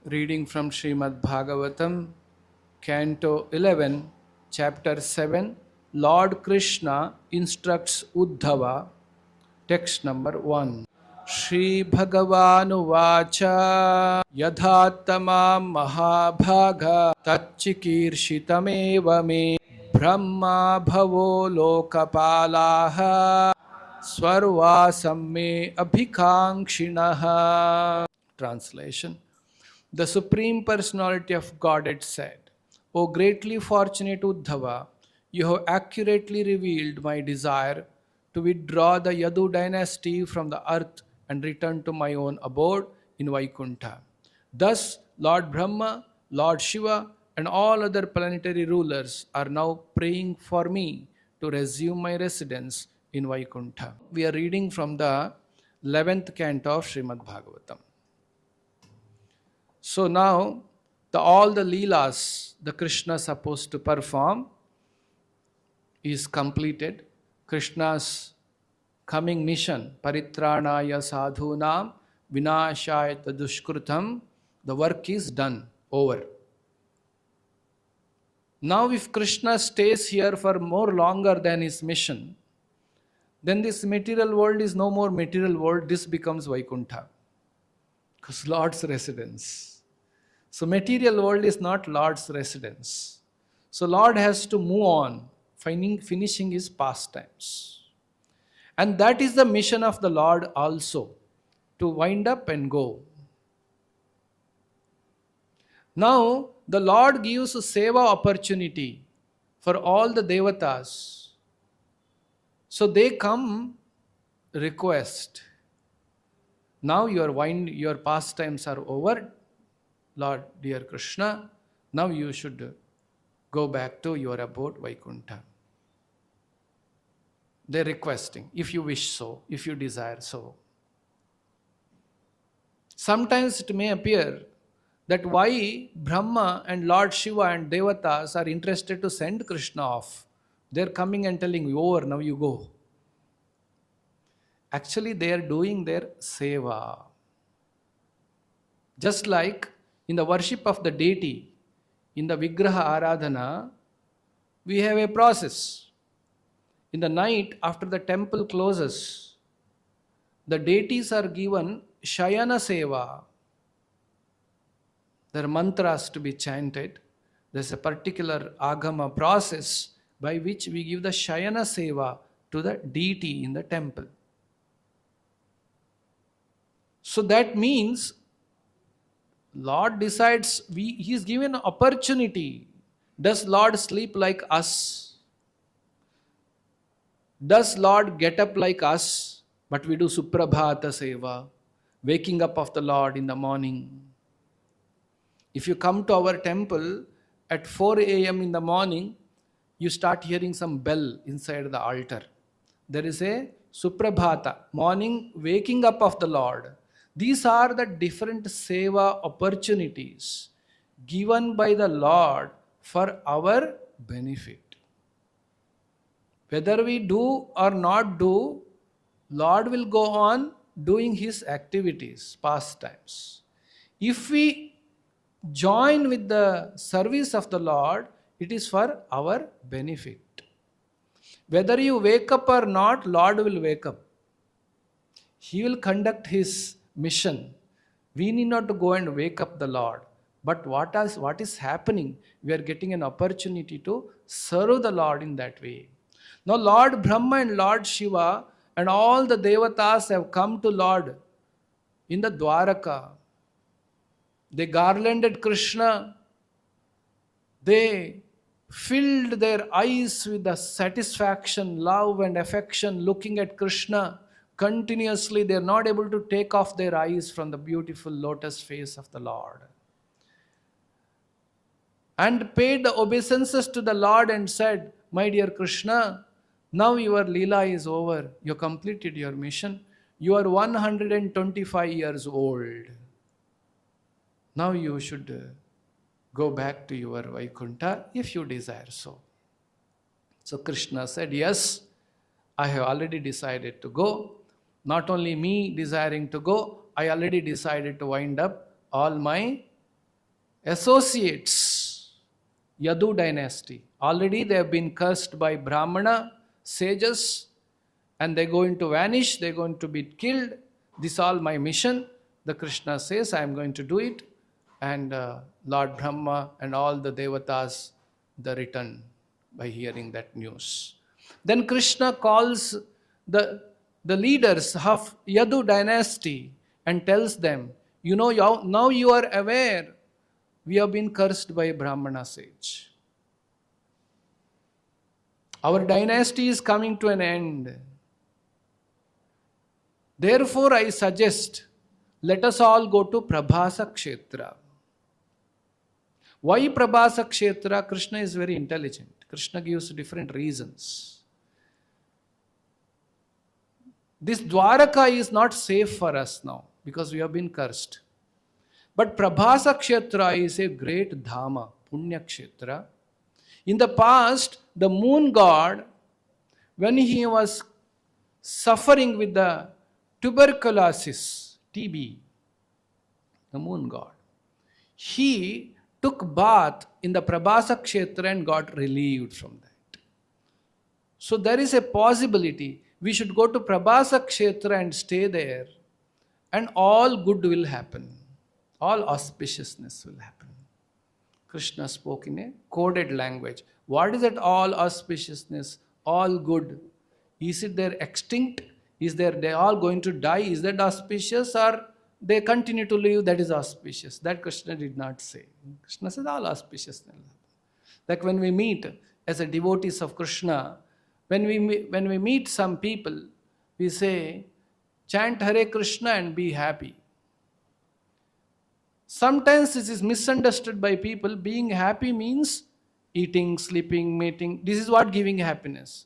Reading from Śrīmad Bhāgavatam, Canto 11, Chapter 7, Lord Krishna instructs Uddhava, text number 1. Shri Bhagavanu Vacha Yadhattamam Mahabhaga Tatchikirshitameva me Brahma Bhavo Lokapalaha Swarvasam me Abhikankshinaha. Translation. The Supreme Personality of Godhead said, O greatly fortunate Uddhava, you have accurately revealed my desire to withdraw the Yadu dynasty from the earth and return to my own abode in Vaikuntha. Thus, Lord Brahma, Lord Shiva, and all other planetary rulers are now praying for me to resume my residence in Vaikuntha. We are reading from the 11th canto of Śrīmad Bhāgavatam. So now, all the leelas the Krishna is supposed to perform is completed. Krishna's coming mission, Paritranaya Sadhunam Vinashaya Dushkrutam, the work is done, over. Now if Krishna stays here for more longer than his mission, then this material world is no more material world, this becomes Vaikuntha, because Lord's residence. So material world is not Lord's residence. So Lord has to move on, finishing his pastimes. And that is the mission of the Lord also, to wind up and go. Now, the Lord gives a seva opportunity for all the devatas. So they come request. Now your pastimes are over, Lord, dear Krishna, now you should go back to your abode, Vaikuntha. They're requesting, if you wish so, if you desire so. Sometimes it may appear that why Brahma and Lord Shiva and Devatas are interested to send Krishna off. They're coming and telling you, over, now you go. Actually, they are doing their seva. Just like in the worship of the deity, in the Vigraha Aradhana, we have a process. In the night, after the temple closes, the deities are given Shayana Seva. There are mantras to be chanted. There's a particular agama process by which we give the Shayana Seva to the deity in the temple. So that means Lord decides, he is given an opportunity. Does Lord sleep like us? Does Lord get up like us? But we do Suprabhata Seva, waking up of the Lord in the morning. If you come to our temple at 4 a.m. in the morning, you start hearing some bell inside the altar. There is a Suprabhata, morning waking up of the Lord. These are the different seva opportunities given by the Lord for our benefit. Whether we do or not do, Lord will go on doing his activities, pastimes. If we join with the service of the Lord, it is for our benefit. Whether you wake up or not, Lord will wake up. He will conduct his mission. We need not to go and wake up the Lord. But what is happening? We are getting an opportunity to serve the Lord in that way. Now Lord Brahma and Lord Shiva and all the Devatas have come to Lord in the Dwaraka. They garlanded Krishna. They filled their eyes with the satisfaction, love and affection looking at Krishna. Continuously, they are not able to take off their eyes from the beautiful lotus face of the Lord. And paid the obeisances to the Lord and said, my dear Krishna, now your Leela is over. You completed your mission. You are 125 years old. Now you should go back to your Vaikuntha if you desire so. So Krishna said, yes, I have already decided to go. Not only me desiring to go, I already decided to wind up all my associates, Yadu dynasty. Already they have been cursed by Brahmana sages, and they're going to vanish, they're going to be killed. This is all my mission. The Krishna says, I am going to do it. And Lord Brahma and all the devatas, they return by hearing that news. Then Krishna calls the leaders of Yadu dynasty and tells them, you know, now you are aware, we have been cursed by Brahmana sage. Our dynasty is coming to an end. Therefore, I suggest, let us all go to Prabhasa Kshetra. Why Prabhasa Kshetra? Krishna is very intelligent. Krishna gives different reasons. This Dwaraka is not safe for us now because we have been cursed. But Prabhasa Kshetra is a great Dhama, Punya Kshetra. In the past, the moon god, when he was suffering with the tuberculosis, TB, the moon god, he took bath in the Prabhasa Kshetra and got relieved from that. So there is a possibility we should go to Prabhasa Kshetra and stay there, and all good will happen. All auspiciousness will happen. Krishna spoke in a coded language. What is that all auspiciousness, all good? Is it they're extinct? Is they all going to die? Is that auspicious, or they continue to live? That is auspicious. That Krishna did not say. Krishna says all auspicious. Like when we meet as a devotees of Krishna, when we meet some people, we say, chant Hare Krishna and be happy. Sometimes this is misunderstood by people. Being happy means eating, sleeping, mating. This is what giving happiness.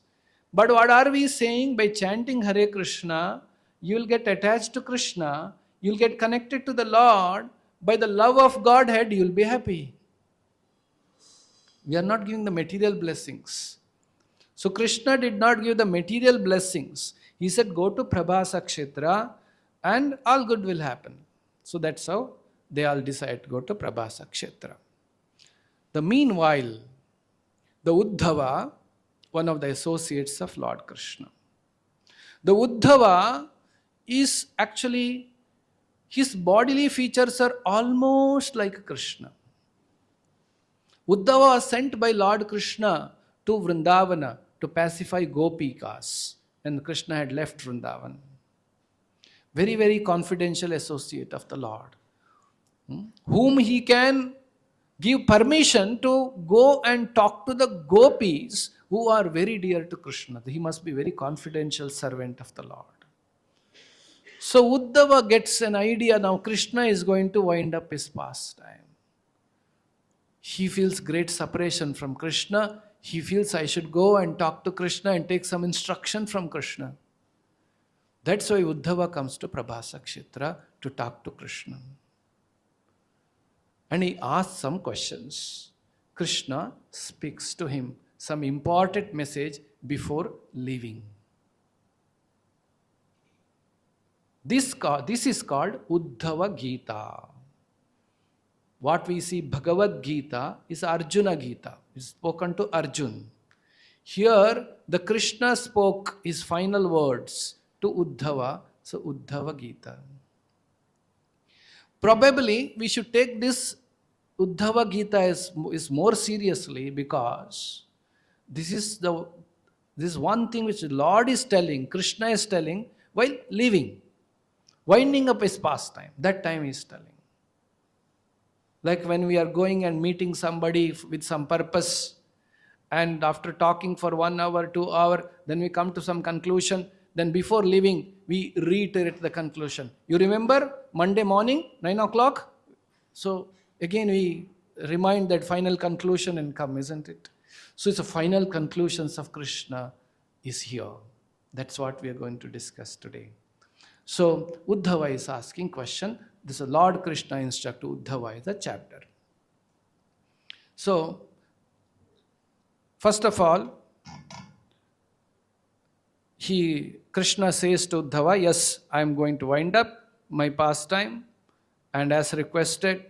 But what are we saying? By chanting Hare Krishna, you will get attached to Krishna, you will get connected to the Lord. By the love of Godhead, you will be happy. We are not giving the material blessings. So Krishna did not give the material blessings. He said, go to Prabhasa Kshetra and all good will happen. So that's how they all decide to go to Prabhasa Kshetra. Meanwhile, the Uddhava, one of the associates of Lord Krishna. The Uddhava is actually, his bodily features are almost like Krishna. Uddhava was sent by Lord Krishna to Vrindavana to pacify Gopikas, and Krishna had left Vrindavan. Very, very confidential associate of the Lord, whom he can give permission to go and talk to the gopis who are very dear to Krishna. He must be very confidential servant of the Lord. So Uddhava gets an idea now Krishna is going to wind up his pastime. He feels great separation from Krishna. He feels I should go and talk to Krishna and take some instruction from Krishna. That's why Uddhava comes to Prabhasa Kshetra to talk to Krishna. And he asks some questions. Krishna speaks to him some important message before leaving. This is called Uddhava Gita. What we see Bhagavad Gita is Arjuna Gita. It's spoken to Arjun. Here the Krishna spoke his final words to Uddhava. So Uddhava Gita. Probably we should take this Uddhava Gita is more seriously, because this is one thing which the Lord is telling, Krishna is telling while leaving, winding up his pastime. That time he is telling. Like when we are going and meeting somebody with some purpose, and after talking for 1 hour, 2 hours, then we come to some conclusion. Then before leaving, we reiterate the conclusion. You remember Monday morning, 9 o'clock? So again we remind that final conclusion and come, isn't it? So it's the final conclusions of Krishna is here. That's what we are going to discuss today. So Uddhava is asking question. This is Lord Krishna instruct Uddhava is a chapter. So first of all, Krishna says to Uddhava, yes, I am going to wind up my pastime, and as requested,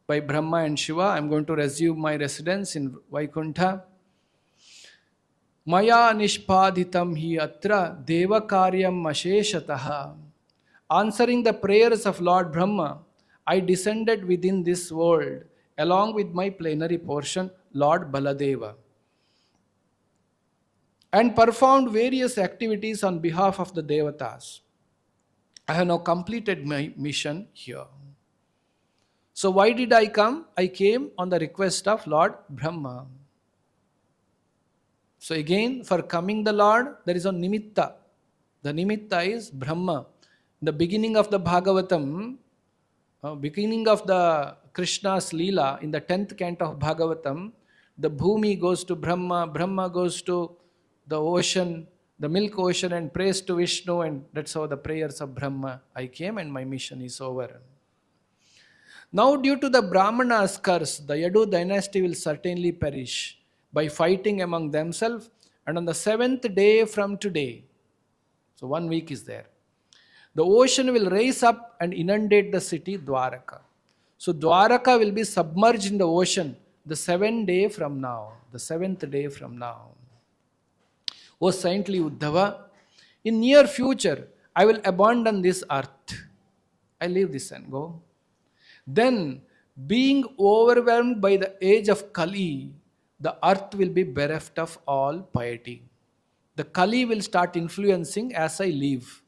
by Brahma and Shiva. I am going to resume my residence in Vaikuntha. Maya nishpadhitam hi atra devakaryam asheshataha. Answering the prayers of Lord Brahma, I descended within this world along with my plenary portion, Lord Baladeva, and performed various activities on behalf of the Devatas. I have now completed my mission here. So why did I come? I came on the request of Lord Brahma. So again, for coming the Lord, there is a nimitta. The nimitta is Brahma. In the beginning of the Bhagavatam, beginning of the Krishna's Leela, in the 10th canto of Bhagavatam, the Bhumi goes to Brahma, Brahma goes to the ocean, the milk ocean, and prays to Vishnu, and that's how the prayers of Brahma, I came and my mission is over. Now due to the Brahmana's curse, the Yadu dynasty will certainly perish by fighting among themselves, and on the 7th day from today, so 1 week is there, the ocean will rise up and inundate the city Dwaraka. So Dwaraka will be submerged in the ocean the 7th day from now. The 7th day from now. O saintly Uddhava, in near future, I will abandon this earth. I leave this and go. Then, being overwhelmed by the age of Kali, the earth will be bereft of all piety. The Kali will start influencing as I leave.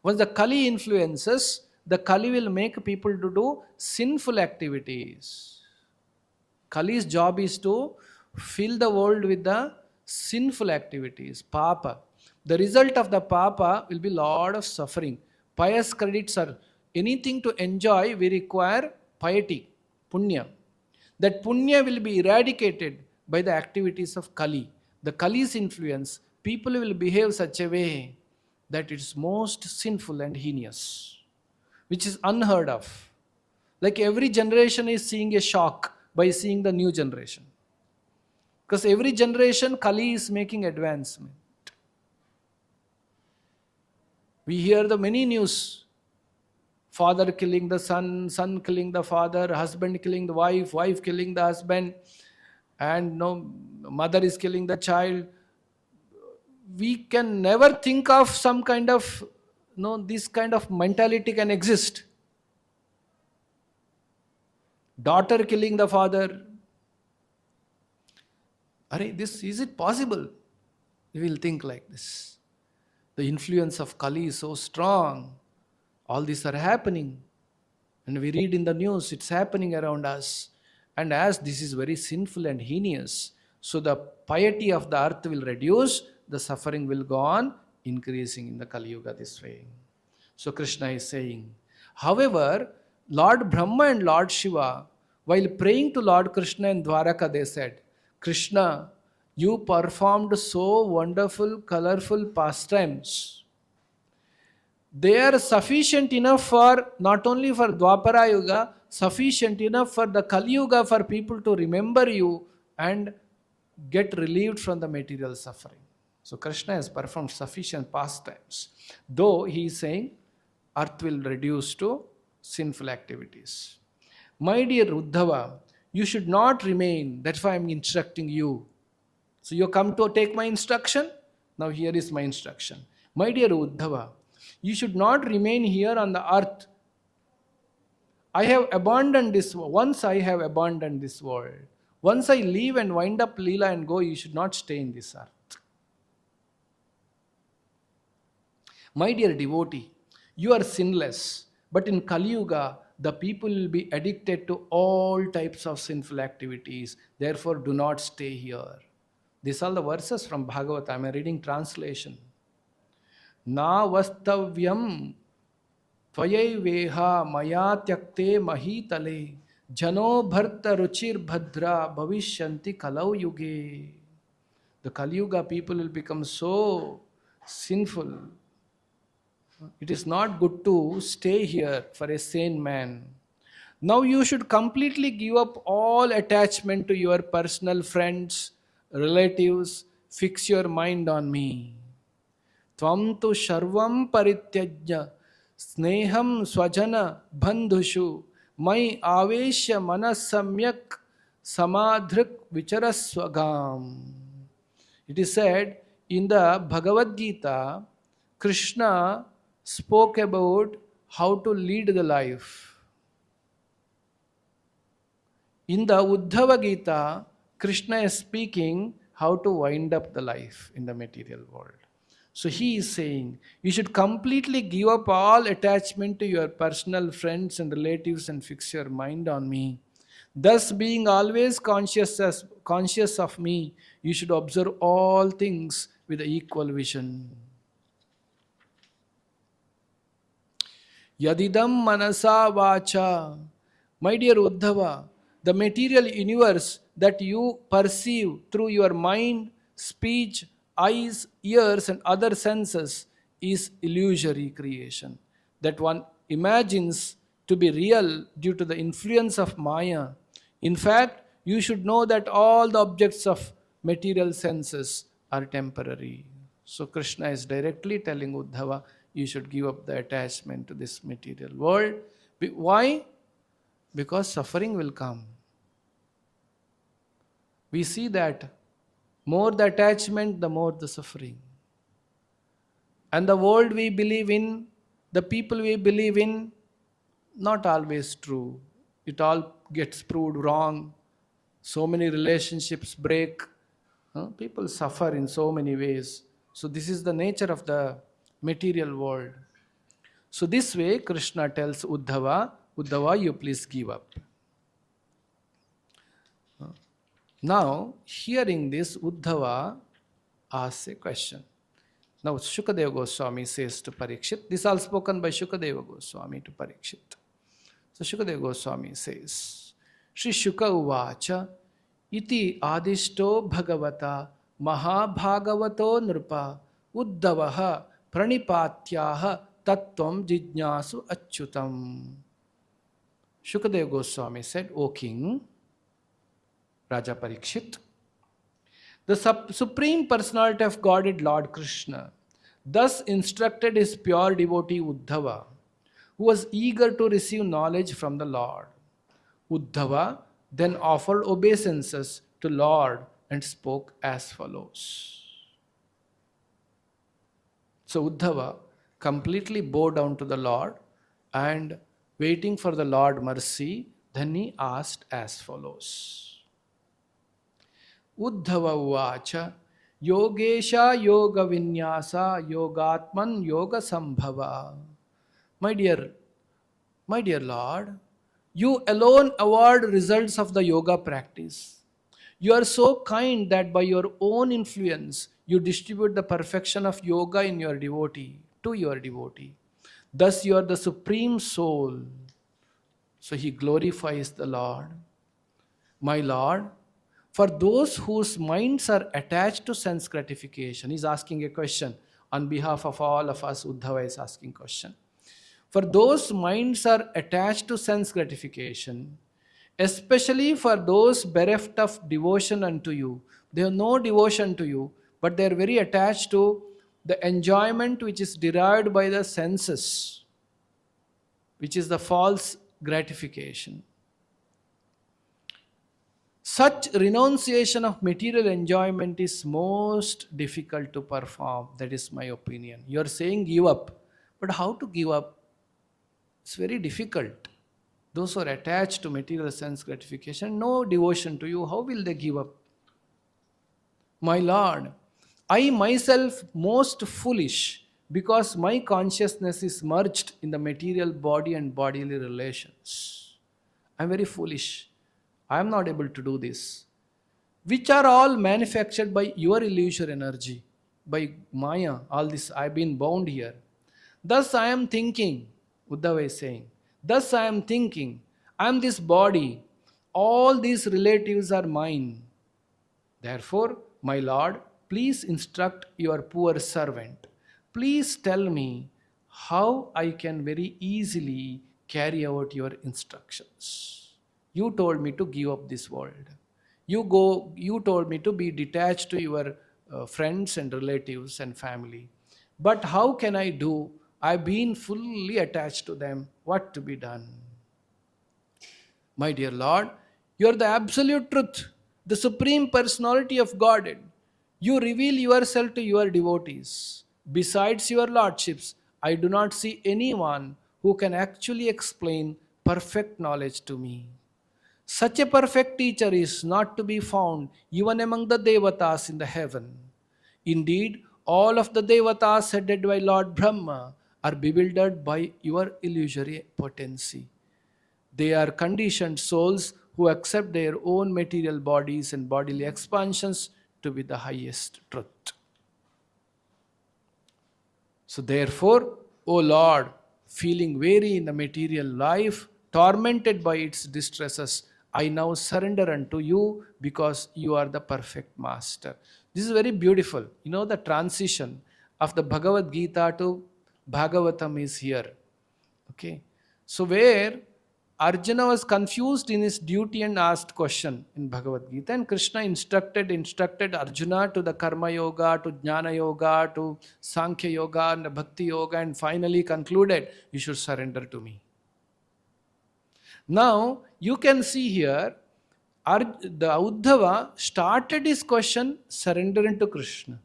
Once the Kali influences, the Kali will make people to do sinful activities. Kali's job is to fill the world with the sinful activities, papa. The result of the papa will be lot of suffering. Pious credits are anything to enjoy, we require piety, punya. That punya will be eradicated by the activities of Kali. The Kali's influence, people will behave such a way that it is most sinful and heinous, which is unheard of. Like every generation is seeing a shock by seeing the new generation. Because every generation, Kali is making advancement. We hear the many news. Father killing the son, son killing the father, husband killing the wife, wife killing the husband, and mother is killing the child. We can never think of some kind of, this kind of mentality can exist. Daughter killing the father. Is it possible? We will think like this. The influence of Kali is so strong. All these are happening. And we read in the news, it's happening around us. And as this is very sinful and heinous, so the piety of the earth will reduce, the suffering will go on increasing in the Kali Yuga this way. So Krishna is saying, however, Lord Brahma and Lord Shiva, while praying to Lord Krishna in Dwaraka, they said, Krishna, you performed so wonderful, colorful pastimes. They are sufficient enough for, not only for Dwapara Yuga, sufficient enough for the Kali Yuga for people to remember you and get relieved from the material suffering. So Krishna has performed sufficient pastimes. Though he is saying, earth will reduce to sinful activities. My dear Uddhava, you should not remain. That's why I am instructing you. So you come to take my instruction. Now here is my instruction. My dear Uddhava, you should not remain here on the earth. I have abandoned this. Once I have abandoned this world. Once I leave and wind up Leela and go, you should not stay in this earth. My dear devotee, you are sinless. But in Kali Yuga, the people will be addicted to all types of sinful activities. Therefore, do not stay here. These are the verses from Bhagavatam. I am reading translation. Na vastavyam tvayaiveha maya tyakte mahitale jano bharta ruchir bhadra bhavishyanti kalau yuge. The Kali Yuga people will become so sinful. It is not good to stay here for a sane man. Now you should completely give up all attachment to your personal friends, relatives. Fix your mind on me. Tvam tu sharvam parityajya sneham swajana bandhushu Mai aveshya manasamyak samadhrik vicharaswagam. It is said in the Bhagavad Gita, Krishna spoke about how to lead the life. In the Uddhava Gita, Krishna is speaking how to wind up the life in the material world. So he is saying, you should completely give up all attachment to your personal friends and relatives and fix your mind on me. Thus, being always conscious of me, you should observe all things with equal vision. Yadidam manasa vacha. My dear Uddhava, the material universe that you perceive through your mind, speech, eyes, ears, and other senses is illusory creation that one imagines to be real due to the influence of Maya. In fact, you should know that all the objects of material senses are temporary. So Krishna is directly telling Uddhava, you should give up the attachment to this material world. Why? Because suffering will come. We see that more the attachment, the more the suffering. And the world we believe in, the people we believe in, not always true. It all gets proved wrong. So many relationships break. People suffer in so many ways. So this is the nature of the material world. So this way Krishna tells Uddhava, you please give up. Now, hearing this, Uddhava asks a question. Now, Shukadeva Goswami says to Parikshit, this is all spoken by Shukadeva Goswami to Parikshit. So, Shukadeva Goswami says, Shri Shuka Uvacha, Iti Adishto Bhagavata Mahabhagavato Nrupa Uddhavaha Pranipatyaha Tattvam Jijnasu Achyutam. Shukadeva Goswami said, O king, Raja Parikshit, the Supreme Personality of Godhead, Lord Krishna, thus instructed his pure devotee Uddhava, who was eager to receive knowledge from the Lord. Uddhava then offered obeisances to Lord and spoke as follows. So Uddhava completely bowed down to the Lord and waiting for the Lord mercy, then he asked as follows. Uddhava uvacha yogesha yoga vinyasa yogatman yoga sambhava. My dear Lord, you alone award results of the yoga practice. You are so kind that by your own influence, you distribute the perfection of yoga in your devotee, to your devotee. Thus you are the supreme soul. So he glorifies the Lord. My Lord, for those whose minds are attached to sense gratification, he's asking a question. On behalf of all of us, Uddhava is asking a question. For those minds are attached to sense gratification, especially for those bereft of devotion unto you, they have no devotion to you, but they are very attached to the enjoyment which is derived by the senses, which is the false gratification. Such renunciation of material enjoyment is most difficult to perform. That is my opinion. You are saying give up, but how to give up? It's very difficult. Those who are attached to material sense gratification, no devotion to you, how will they give up? My Lord, I myself most foolish because my consciousness is merged in the material body and bodily relations. I am very foolish. I am not able to do this, which are all manufactured by your illusory energy, by Maya, all this, I have been bound here. Thus I am thinking, Uddhava is saying, thus I am thinking, I am this body, all these relatives are mine. Therefore, my Lord, please instruct your poor servant. Please tell me how I can very easily carry out your instructions. You told me to give up this world. You told me to be detached to your friends and relatives and family. But how can I do? I've been fully attached to them. What to be done? My dear Lord, you are the absolute truth, the supreme personality of Godhead. You reveal yourself to your devotees. Besides your lordships, I do not see anyone who can actually explain perfect knowledge to me. Such a perfect teacher is not to be found even among the Devatas in the heaven. Indeed, all of the Devatas headed by Lord Brahma are bewildered by your illusory potency. They are conditioned souls who accept their own material bodies and bodily expansions to be the highest truth. So therefore, O Lord, feeling weary in the material life, tormented by its distresses, I now surrender unto you because you are the perfect master. This is very beautiful. You know, the transition of the Bhagavad Gita to Bhagavatam is here. Okay. So where Arjuna was confused in his duty and asked question in Bhagavad Gita, and Krishna instructed Arjuna to the Karma Yoga, to Jnana Yoga, to Sankhya Yoga and Bhakti Yoga, and finally concluded, you should surrender to me. Now you can see here, the Uddhava started his question surrendering to Krishna.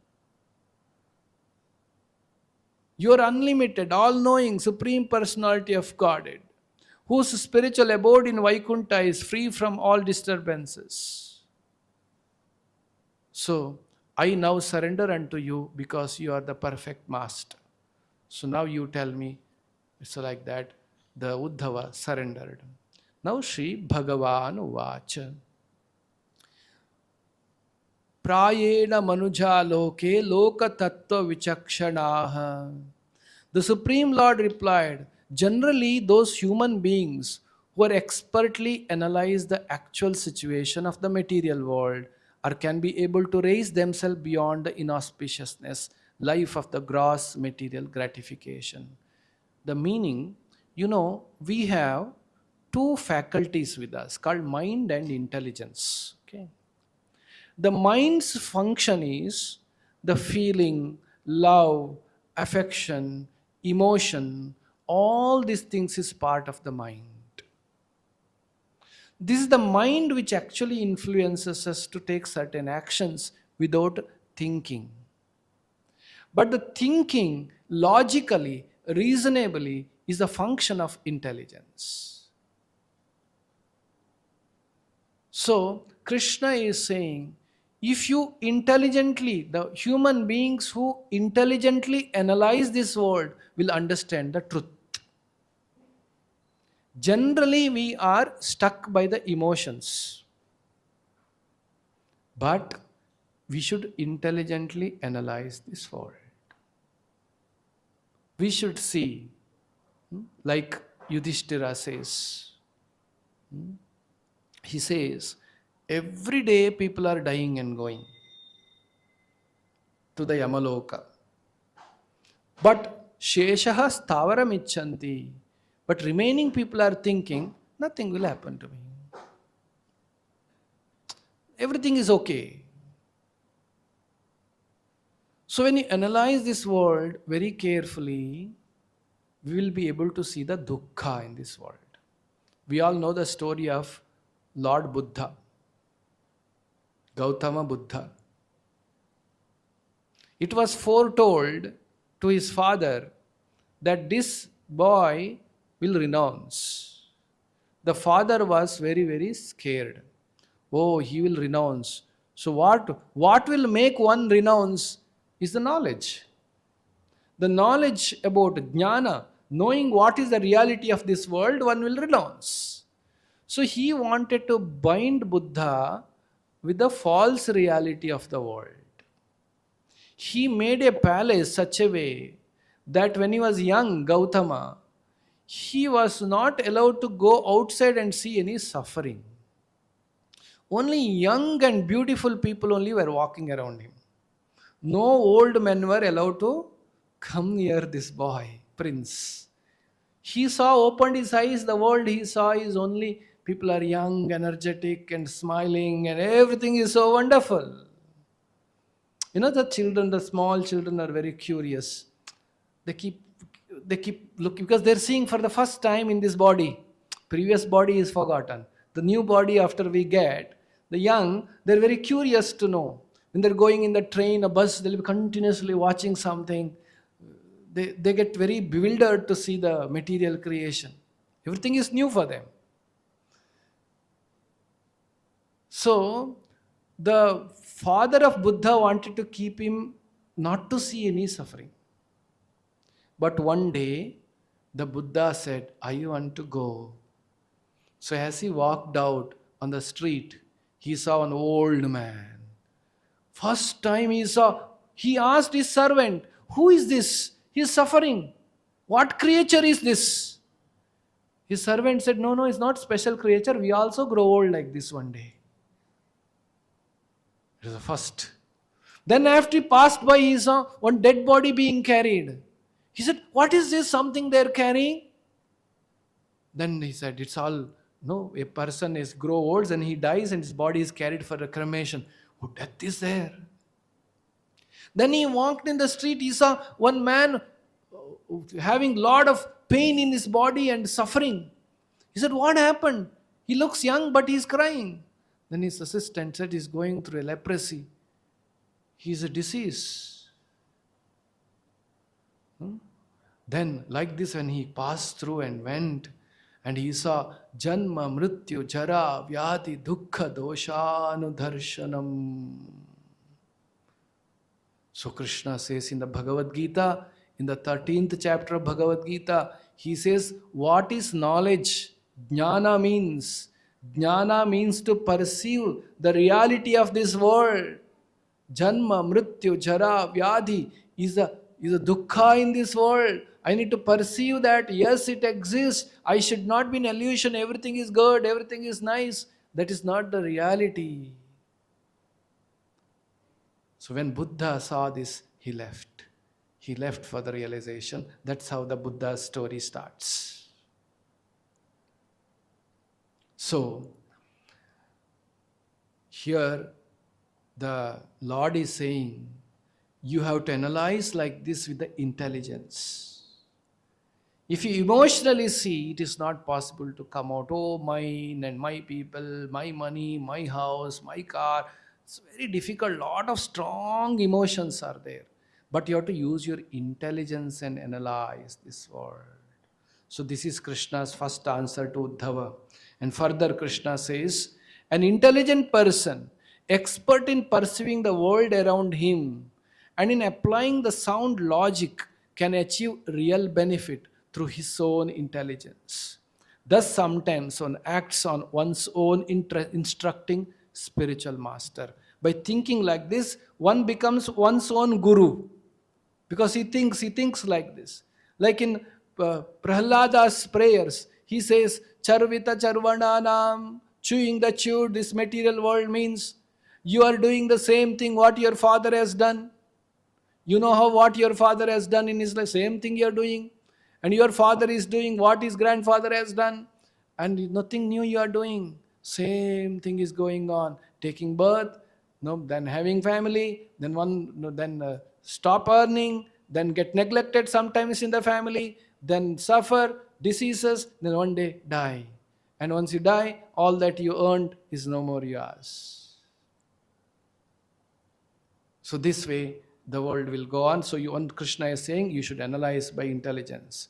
You are unlimited, all-knowing, supreme personality of Godhead, whose spiritual abode in Vaikuntha is free from all disturbances. So, I now surrender unto you because you are the perfect master. So now you tell me, it's like that, the Uddhava surrendered. Now Shri Bhagavan Uvacha. Prayena manuja loke loka tattva vichakshanaha. The Supreme Lord replied, generally those human beings who are expertly analyze the actual situation of the material world or can be able to raise themselves beyond the inauspiciousness, life of the gross material gratification. The meaning, we have two faculties with us called mind and intelligence. Okay. The mind's function is the feeling, love, affection, emotion, all these things is part of the mind. This is the mind which actually influences us to take certain actions without thinking. But the thinking, logically, reasonably, is a function of intelligence. So, Krishna is saying, if you intelligently, the human beings who intelligently analyze this world will understand the truth. Generally, we are stuck by the emotions. But we should intelligently analyze this world. We should see, like Yudhishthira says, he says, every day people are dying and going to the Yamaloka. But Sheshaha Stavaram Icchanti. But remaining people are thinking, nothing will happen to me. Everything is okay. So when you analyze this world very carefully, we will be able to see the dukkha in this world. We all know the story of Lord Buddha, Gautama Buddha. It was foretold to his father that this boy will renounce. The father was very, very scared. Oh, he will renounce. So what will make one renounce is the knowledge. The knowledge about jnana, knowing what is the reality of this world, one will renounce. So he wanted to bind Buddha with the false reality of the world. He made a palace such a way that when he was young, Gautama, he was not allowed to go outside and see any suffering. Only young and beautiful people only were walking around him. No old men were allowed to come near this boy, prince. He opened his eyes, the world he saw is only people are young, energetic and smiling and everything is so wonderful. The small children are very curious. They keep looking because they're seeing for the first time in this body. Previous body is forgotten. the new body after we get, the young, they're very curious to know. When they're going in the train, a bus, they'll be continuously watching something. They get very bewildered to see the material creation. Everything is new for them. So, the father of Buddha wanted to keep him not to see any suffering. But one day, the Buddha said, I want to go. So as he walked out on the street, he saw an old man. First time he asked his servant, who is this? He is suffering. What creature is this? His servant said, no, it's not special creature. We also grow old like this one day. It was the first. Then after he passed by, he saw one dead body being carried. He said, what is this, something they're carrying? Then he said, it's all, no, a person is grow old and he dies and his body is carried for a cremation. Oh, death is there. Then he walked in the street, he saw one man having lot of pain in his body and suffering. He said, what happened? He looks young but he's crying. Then his assistant said he's going through a leprosy. He's a disease. Then like this, when he passed through and went, and he saw Janma, Mrityu, Jara, Vyati, Dukkha, Doshanudarshanam. So Krishna says in the Bhagavad Gita, in the 13th chapter of Bhagavad Gita, he says, what is knowledge? Jnana means. Jnana means to perceive the reality of this world. Janma, Mrityu, Jara, Vyadhi is a dukkha in this world. I need to perceive that, yes, it exists. I should not be in illusion. Everything is good. Everything is nice. That is not the reality. So when Buddha saw this, he left. He left for the realization. That's how the Buddha's story starts. So, here the Lord is saying, you have to analyze like this with the intelligence. If you emotionally see, it is not possible to come out, oh, mine and my people, my money, my house, my car. It's very difficult. Lot of strong emotions are there. But you have to use your intelligence and analyze this world. So this is Krishna's first answer to Uddhava. And further Krishna says, an intelligent person, expert in perceiving the world around him and in applying the sound logic, can achieve real benefit through his own intelligence. Thus sometimes one acts on one's own instructing spiritual master. By thinking like this, one becomes one's own guru. Because he thinks like this. Like in Prahlada's prayers, he says, Charvita Charvananam, chewing the chewed, this material world means you are doing the same thing what your father has done. You know how what your father has done in his life, same thing you are doing. And your father is doing what his grandfather has done. And nothing new you are doing. Same thing is going on. Taking birth, then having family, then stop earning, then get neglected sometimes in the family, then suffer diseases, then one day die. And once you die, all that you earned is no more yours. So this way, the world will go on. So Krishna is saying you should analyze by intelligence.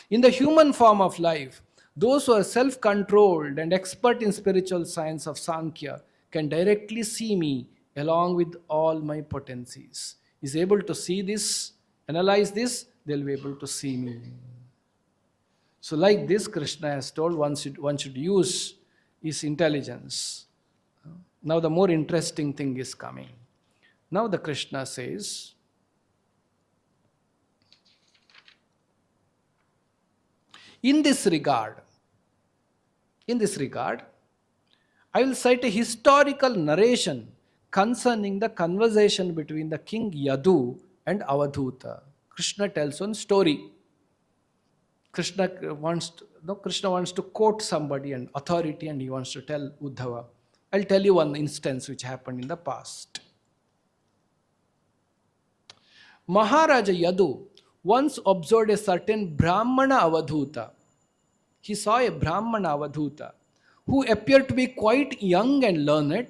In the human form of life, those who are self-controlled and expert in spiritual science of Sankhya can directly see me along with all my potencies. Is able to see this, analyze this, they'll be able to see me. So like this, Krishna has told one should use his intelligence. Now the more interesting thing is coming. Now the Krishna says, in this regard, I will cite a historical narration concerning the conversation between the king Yadu and Avadhuta. Krishna tells one story. Krishna wants to quote somebody and authority, and he wants to tell Uddhava. I'll tell you one instance which happened in the past. Maharaja Yadu once observed a certain Brahmana Avadhuta. He saw a Brahmana Avadhuta who appear to be quite young and learned,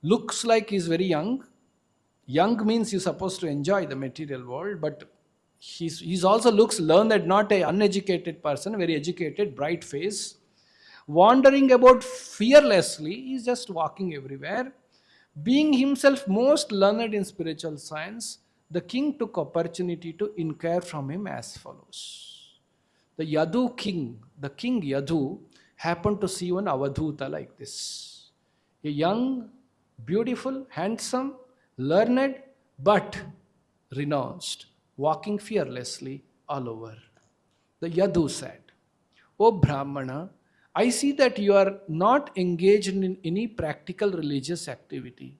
looks like he's very young. Young means you're supposed to enjoy the material world, but he's also looks learned, not a uneducated person, very educated, bright face, wandering about fearlessly. He's just walking everywhere. Being himself most learned in spiritual science, the king took opportunity to inquire from him as follows. The Yadu king, the king Yadu, happened to see one Avadhuta like this. A young, beautiful, handsome, learned, but renounced, walking fearlessly all over. The Yadu said, "O Brahmana, I see that you are not engaged in any practical religious activity.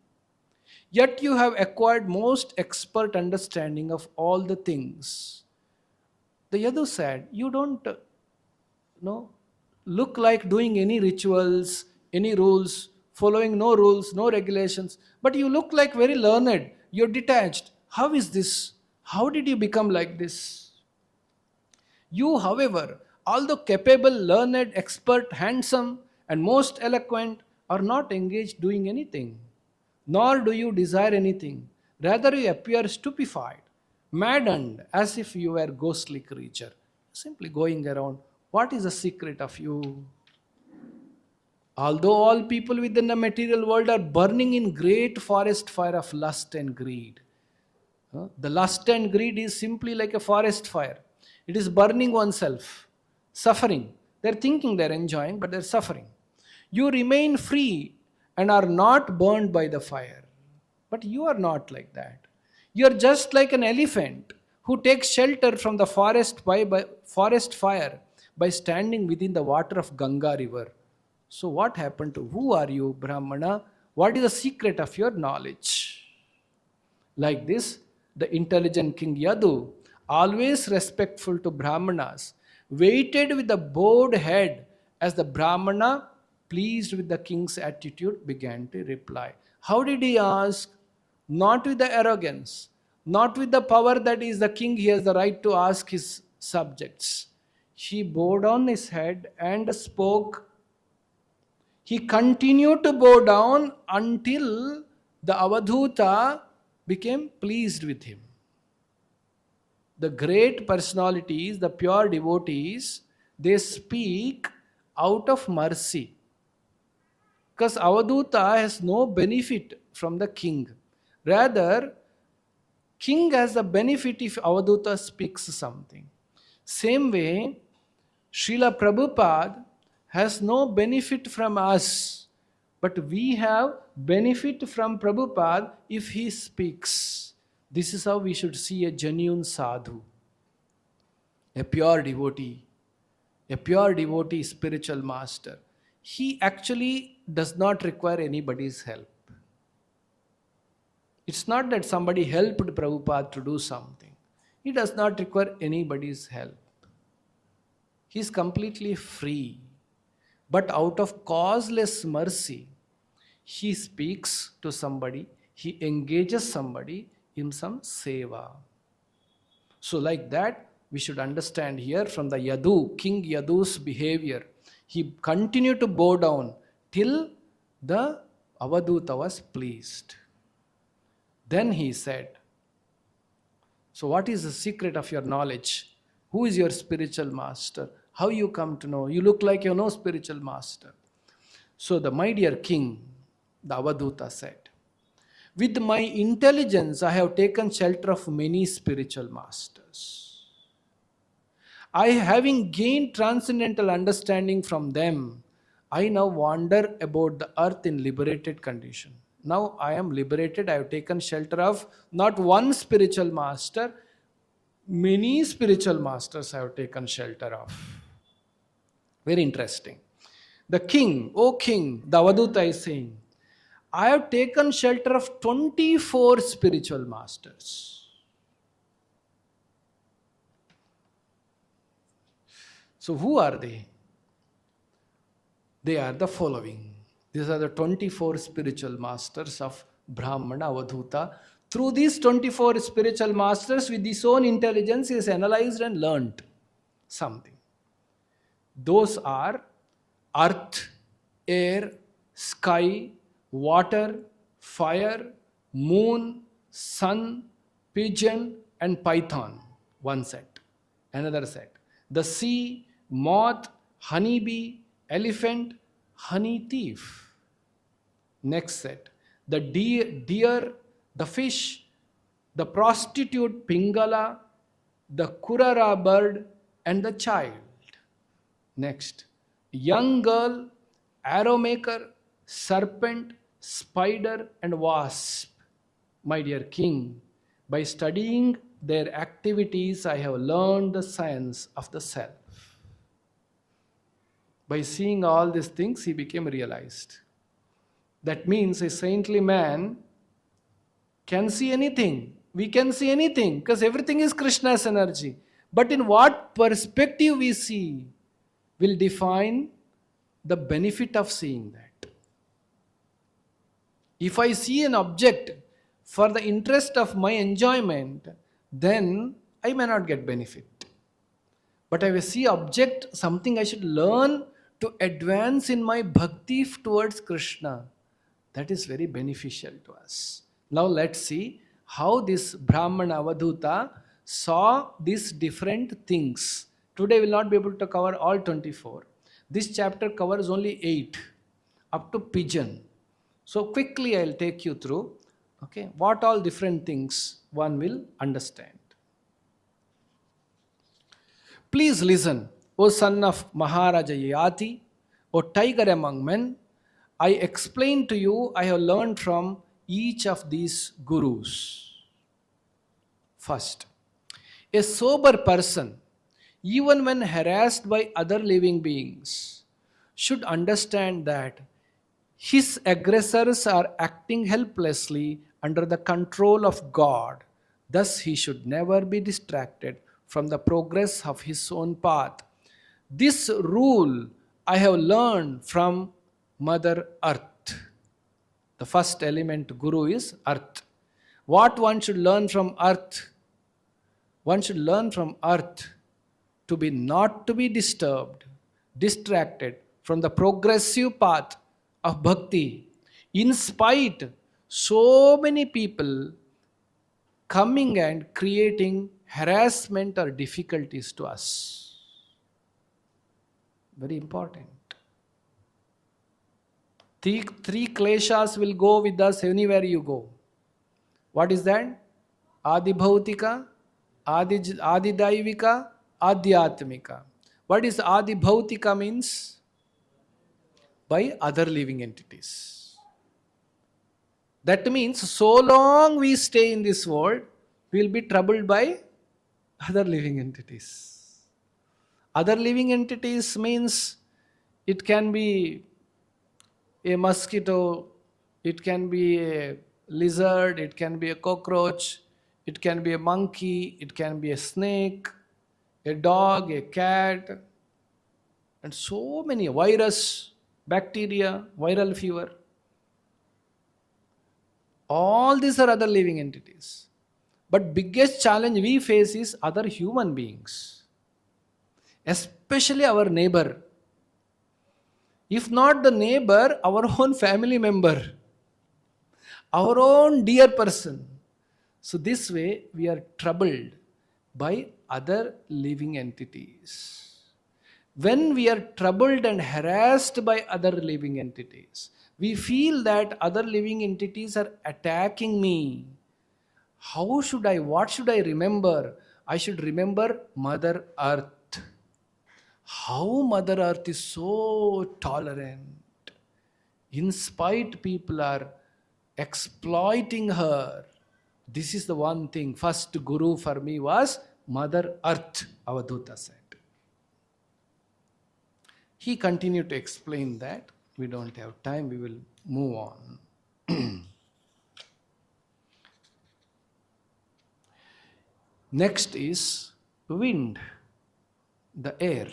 Yet you have acquired most expert understanding of all the things." The Yadu said, "You don't look like doing any rituals, any rules, following no rules, no regulations, but you look like very learned. You're detached. How is this? How did you become like this? You, however, although capable, learned, expert, handsome, and most eloquent, are not engaged doing anything, nor do you desire anything. Rather, you appear stupefied, maddened, as if you were a ghostly creature, simply going around. What is the secret of you? Although all people within the material world are burning in great forest fire of lust and greed. The lust and greed is simply like a forest fire. It is burning oneself, suffering. They're thinking they're enjoying, but they're suffering. You remain free and are not burned by the fire. But you are not like that. You are just like an elephant who takes shelter from the forest fire by standing within the water of Ganga river. So what happened to who are you, Brahmana? What is the secret of your knowledge? Like this, the intelligent king Yadu, always respectful to Brahmanas, waited with a bowed head as the Brahmana, pleased with the king's attitude, began to reply. How did he ask? Not with the arrogance, not with the power that is the king, he has the right to ask his subjects. He bowed down his head and spoke. He continued to bow down until the Avadhuta became pleased with him. The great personalities, the pure devotees, they speak out of mercy. Because Avadhuta has no benefit from the king. Rather, king has the benefit if Avadhuta speaks something. Same way, Srila Prabhupada has no benefit from us, but we have benefit from Prabhupada if he speaks. This is how we should see a genuine sadhu, a pure devotee spiritual master. He actually does not require anybody's help. It's not that somebody helped Prabhupada to do something. He does not require anybody's help. He is completely free. But out of causeless mercy, he speaks to somebody, he engages somebody in some seva. So like that, we should understand here from the Yadu, King Yadu's behavior. He continued to bow down till the Avadhuta was pleased. Then he said, so what is the secret of your knowledge? Who is your spiritual master? How you come to know? You look like you know spiritual master. So the my dear king, the Avadhuta said, with my intelligence I have taken shelter of many spiritual masters. I, having gained transcendental understanding from them, I now wander about the earth in liberated condition. Now I am liberated. I have taken shelter of not one spiritual master, many spiritual masters I have taken shelter of. Very interesting. The king, O king, the Avadhuta is saying, I have taken shelter of 24 spiritual masters. So who are they? They are the following. These are the 24 spiritual masters of Brahmana Avadhuta. Through these 24 spiritual masters, with his own intelligence, he has analyzed and learnt something. Those are Arth, air, sky, water, fire, moon, sun, pigeon, and python. One set. Another set. The sea, moth, honeybee, elephant, honey thief. Next set. The deer, the fish, the prostitute Pingala, the Kurara bird, and the child. Next. Young girl, arrow maker, serpent, spider, and wasp. My dear king, by studying their activities, I have learned the science of the self. By seeing all these things, he became realized. That means a saintly man can see anything. We can see anything because everything is Krishna's energy. But in what perspective we see will define the benefit of seeing that. If I see an object for the interest of my enjoyment, then I may not get benefit. But I will see object, something I should learn to advance in my bhakti towards Krishna. That is very beneficial to us. Now let's see how this Brahmana Avadhuta saw these different things. Today we will not be able to cover all 24. This chapter covers only 8 up to pigeon. So quickly I will take you through. Okay, what all different things one will understand. Please listen, O son of Maharaja Yati, O tiger among men. I explain to you, I have learned from each of these gurus. First, a sober person, even when harassed by other living beings, should understand that his aggressors are acting helplessly under the control of God. Thus, he should never be distracted from the progress of his own path. This rule I have learned from Mother Earth. The first element guru is Earth. What one should learn from Earth? One should learn from Earth to be not to be disturbed, distracted from the progressive path of bhakti. In spite so many people coming and creating harassment or difficulties to us. Very important. Three kleshas will go with us anywhere you go. What is that? Adi Bhautika, Adi Daivika, Adhyatmika. What is Adi Bhautika means? By other living entities. That means so long we stay in this world, we will be troubled by other living entities. Other living entities means it can be a mosquito, it can be a lizard, it can be a cockroach, it can be a monkey, it can be a snake, a dog, a cat, and so many virus, bacteria, viral fever. All these are other living entities. But biggest challenge we face is other human beings, especially our neighbor. If not the neighbor, our own family member, our own dear person. So this way we are troubled by other living entities. When we are troubled and harassed by other living entities, we feel that other living entities are attacking me. What should I remember? I should remember Mother Earth. How Mother Earth is so tolerant. In spite people are exploiting her. This is the one thing. First guru for me was Mother Earth, Avadhuta said. He continued to explain that. We don't have time, we will move on. Next is wind, the air.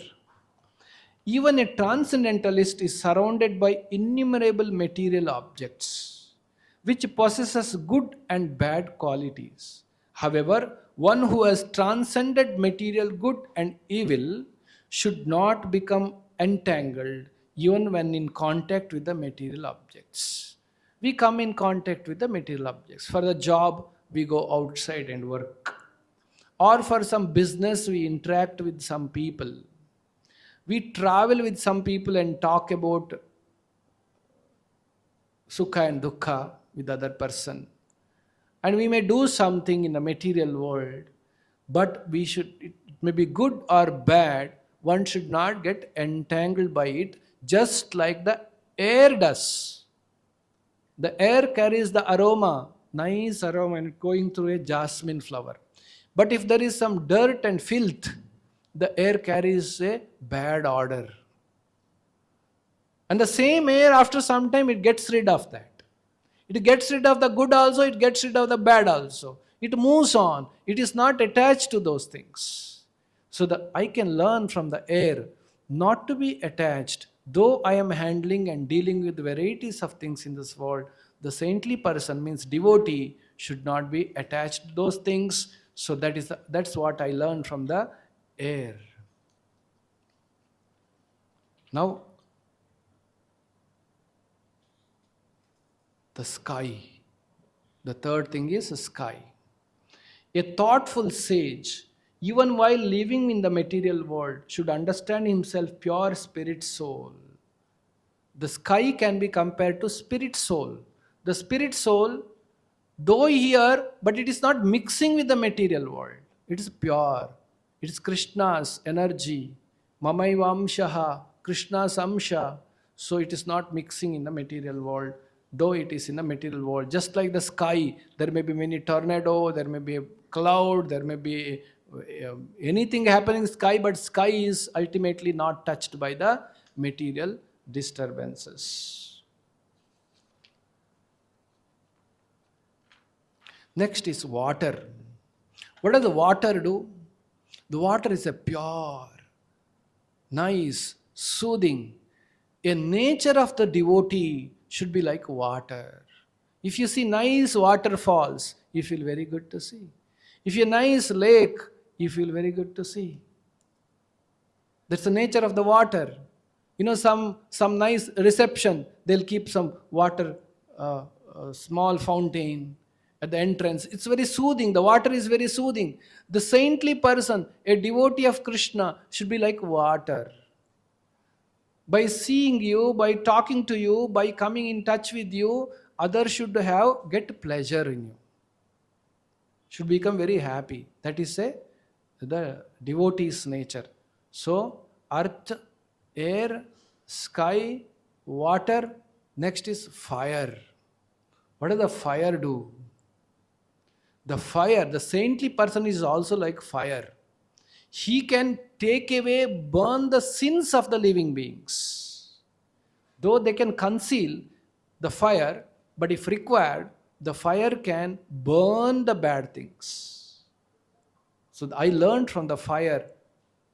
Even a transcendentalist is surrounded by innumerable material objects, which possesses good and bad qualities. However, one who has transcended material good and evil should not become entangled even when in contact with the material objects. We come in contact with the material objects. For the job, we go outside and work. Or for some business, we interact with some people. We travel with some people and talk about sukha and dukkha with other person. And we may do something in the material world, but it may be good or bad, one should not get entangled by it, just like the air does. The air carries the aroma, nice aroma, and going through a jasmine flower. But if there is some dirt and filth, the air carries a bad odor. And the same air, after some time, it gets rid of that. It gets rid of the good also, it gets rid of the bad also. It moves on. It is not attached to those things. So that I can learn from the air not to be attached. Though I am handling and dealing with varieties of things in this world, the saintly person, means devotee, should not be attached to those things. So that's what I learned from the air. Now, the sky. The third thing is the sky. A thoughtful sage, even while living in the material world, should understand himself pure spirit soul. The sky can be compared to spirit soul. The spirit soul, though here, but it is not mixing with the material world. It is pure. It is Krishna's energy. Mamaivamshaha, Krishna's amsha. So it is not mixing in the material world, though it is in the material world. Just like the sky, there may be many tornado, there may be a cloud, there may be anything happening in the sky, but sky is ultimately not touched by the material disturbances. Next is water. What does the water do? The water is a pure, nice, soothing. A nature of the devotee should be like water. If you see nice waterfalls, you feel very good to see. If you nice lake, you feel very good to see. That's the nature of the water. You know, some nice reception, they'll keep some water, small fountain at the entrance. It's very soothing. The water is very soothing. The saintly person, a devotee of Krishna, should be like water. By seeing you, by talking to you, by coming in touch with you, others should get pleasure in you. Should become very happy. That is the devotee's nature. So, earth, air, sky, water. Next is fire. What does the fire do? The fire, the saintly person is also like fire. He can take away, burn the sins of the living beings. Though they can conceal the fire, but if required, the fire can burn the bad things. So I learned from the fire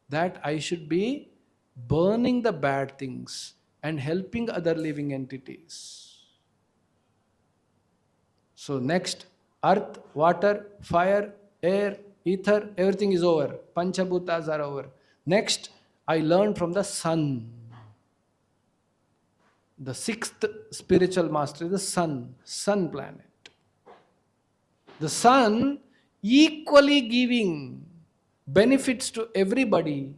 that I should be burning the bad things and helping other living entities. So next, earth, water, fire, air, ether, everything is over. Panchabhutas are over. Next, I learned from the sun. The sixth spiritual master is the sun planet. The sun equally giving benefits to everybody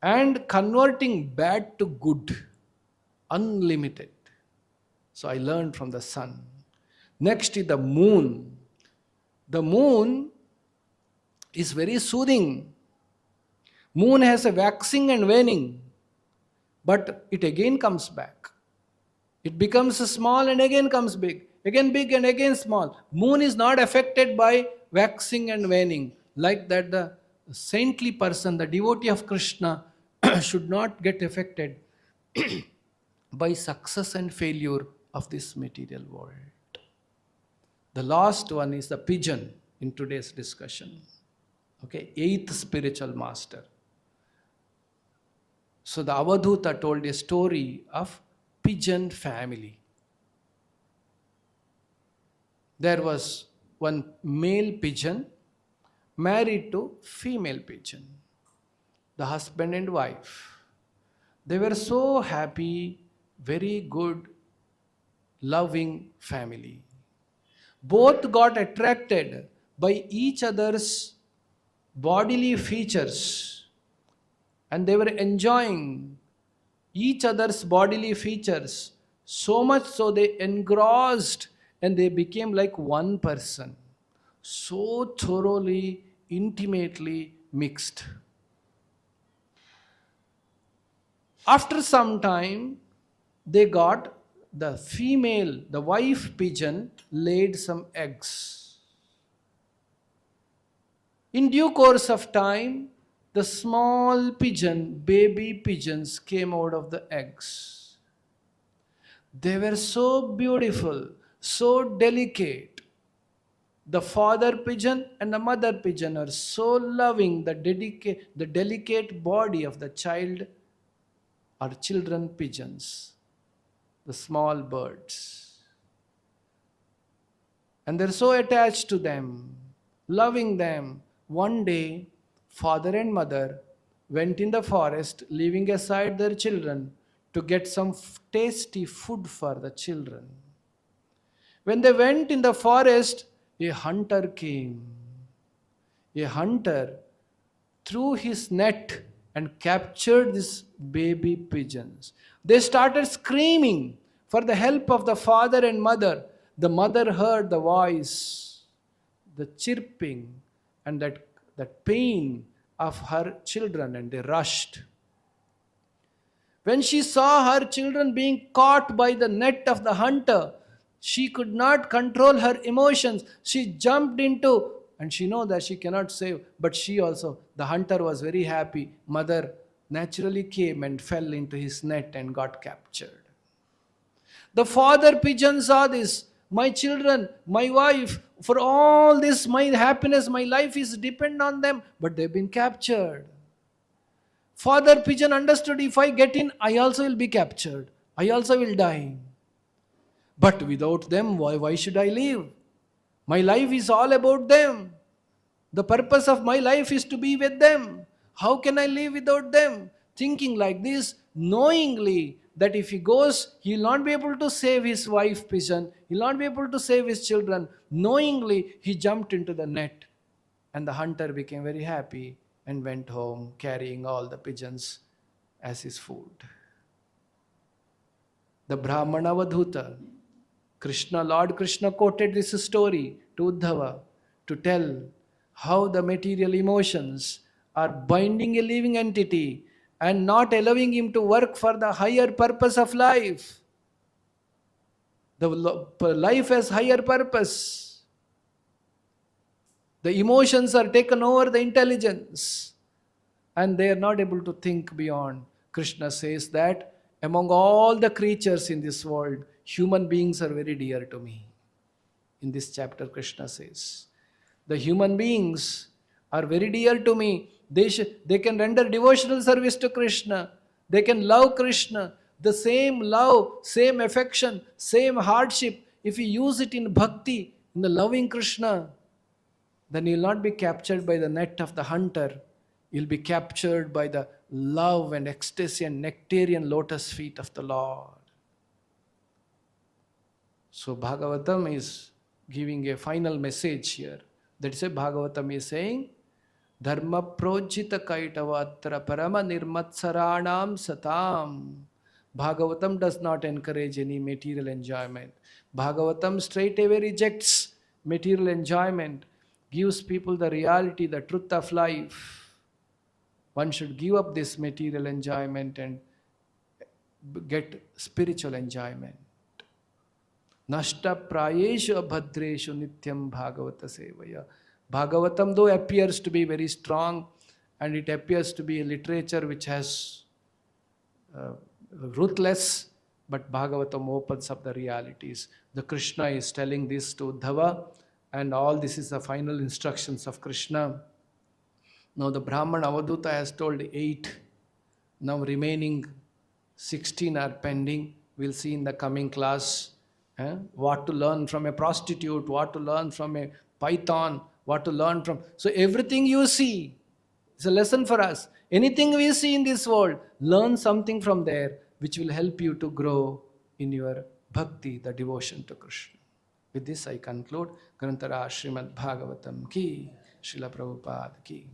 and converting bad to good, unlimited. So I learned from the sun. Next is the moon. The moon is very soothing. Moon has a waxing and waning, but it again comes back. It becomes small and again comes big. Again big and again small. Moon is not affected by waxing and waning. Like that, the saintly person, the devotee of Krishna, should not get affected by success and failure of this material world. The last one is the pigeon in today's discussion. Okay, eighth spiritual master. So the Avadhuta told a story of pigeon family. There was one male pigeon married to female pigeon, the husband and wife. They were so happy, very good, loving family. Both got attracted by each other's bodily features, and they were enjoying each other's bodily features so much so they engrossed and they became like one person, so thoroughly, intimately mixed. After some time, they got the female, the wife pigeon laid some eggs. In due course of time, the small pigeon, baby pigeons came out of the eggs. They were so beautiful, so delicate. The father pigeon and the mother pigeon are so loving the delicate body of the child or children pigeons, the small birds. And they're so attached to them, loving them. One day, father and mother went in the forest, leaving aside their children to get some tasty food for the children. When they went in the forest, a hunter came. A hunter threw his net and captured these baby pigeons. They started screaming for the help of the father and mother. The mother heard the voice, the chirping, and that pain of her children, and they rushed. When she saw her children being caught by the net of the hunter, she could not control her emotions. She jumped into, and she know that she cannot save, but she also, the hunter was very happy. Mother naturally came and fell into his net and got captured. The father pigeon saw this. My children, my wife, for all this, my happiness, my life is dependent on them, but they've been captured. Father pigeon understood, if I get in, I also will be captured. I also will die. But without them, why should I live? My life is all about them. The purpose of my life is to be with them. How can I live without them? Thinking like this, knowingly that if he goes, he will not be able to save his wife pigeon. He will not be able to save his children. Knowingly, he jumped into the net. And the hunter became very happy and went home carrying all the pigeons as his food. The Brahmana Vadhuta, Lord Krishna quoted this story to Uddhava to tell how the material emotions are binding a living entity and not allowing him to work for the higher purpose of life. The life has higher purpose. The emotions are taken over the intelligence and they are not able to think beyond. Krishna says that among all the creatures in this world, human beings are very dear to me. In this chapter, Krishna says, the human beings are very dear to me. They can render devotional service to Krishna. They can love Krishna. The same love, same affection, same hardship, if you use it in bhakti, in the loving Krishna, then you will not be captured by the net of the hunter. You will be captured by the love and ecstasy and nectarian lotus feet of the Lord. So Bhagavatam is giving a final message here. That is why Bhagavatam is saying, Dharma projita kaitavatra parama nirmatsaranam satam. Bhagavatam does not encourage any material enjoyment. Bhagavatam straight away rejects material enjoyment, gives people the reality, the truth of life. One should give up this material enjoyment and get spiritual enjoyment. Nashta prayeshu abhadreshu nityam bhagavata sevaya. Bhagavatam though appears to be very strong and it appears to be a literature which has ruthless, but Bhagavatam opens up the realities. The Krishna is telling this to Uddhava and all this is the final instructions of Krishna. Now the Brahman Avadhuta has told 8. Now remaining 16 are pending. We'll see in the coming class. What to learn from a prostitute, what to learn from a python, what to learn from. So everything you see, It's a lesson for us. Anything we see in this world, learn something from there which will help you to grow in your bhakti, the devotion to Krishna. With this I conclude. Gunakara Śrīmad Bhāgavatam ki, Srila Prabhupada ki.